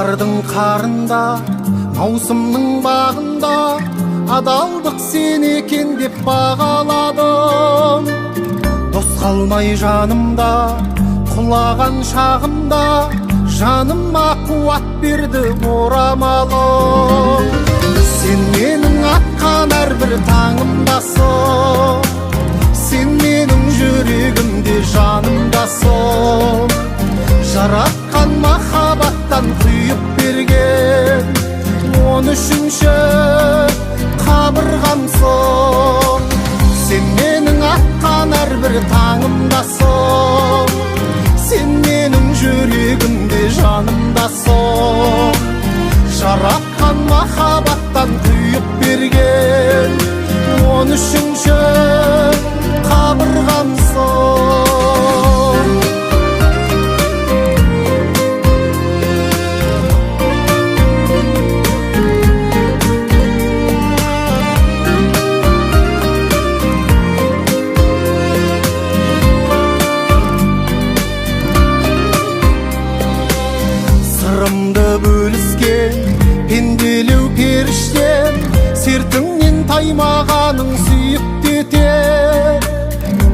таулардың қарында, маусымның бағында адалдық сен екен деп бағаладым. Дос қалмай жанымда, құлаған шағымда, жаныма қуат берді орамалым. Сен менің атқан әрбір таңымдасың, сен менің жүрегімде жанымдасың. Жаратқан махаббаттан құйып берген 13-ші қабырғамсың. Сен менің атқан әрбір таңымдасың, сен менің жүрегімде жанымдасың. Жаратқан махаббаттан құйып берген 13-ші қабырғамсың. Сырымды бөліскен пенделеу періштем, сертіңнен таймағаның сүйікті етер.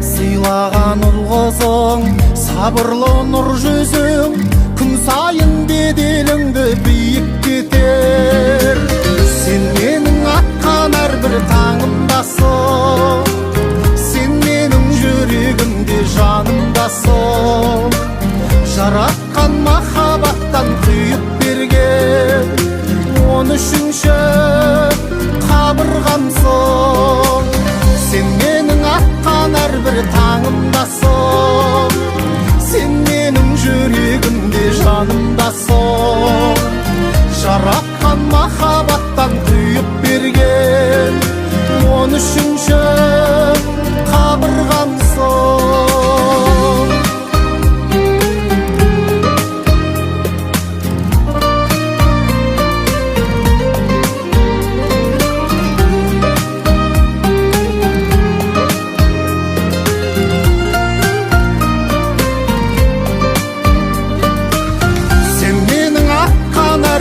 Сыйлаған ұл қызың, сабырлы нұр жүзің, күн сайын беделіңді биіктетер. Сен менің атқан әрбір таңымдасың, сен менің жүрегімде жанымдасың. Жаратқан махаббаттан құйып берген 13-ші қабырғамсың. Сен менің атқан әрбір таңымдасың, сен менің жүрегімде жанымдасың. Жаратқан махаббаттан құйып берген 13-ші қабырғамсың.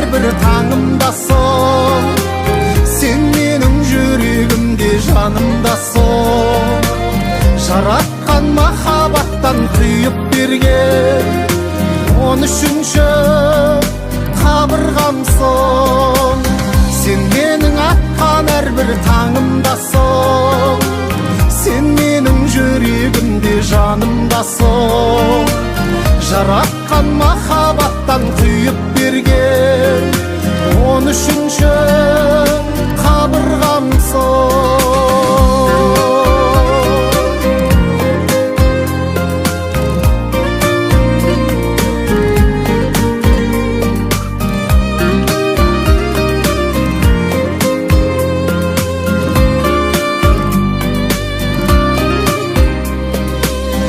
Бір таңымдасың, сен менің жүрегімде жанымдасың. Жаратқан махаббаттан құйып берген 13-ші қабырғамсың. Сен менің атқан әрбір таңымдасың, сен менің жүрегімде жанымдасың. Жаратқан махаббаттан құйып берген 13-ші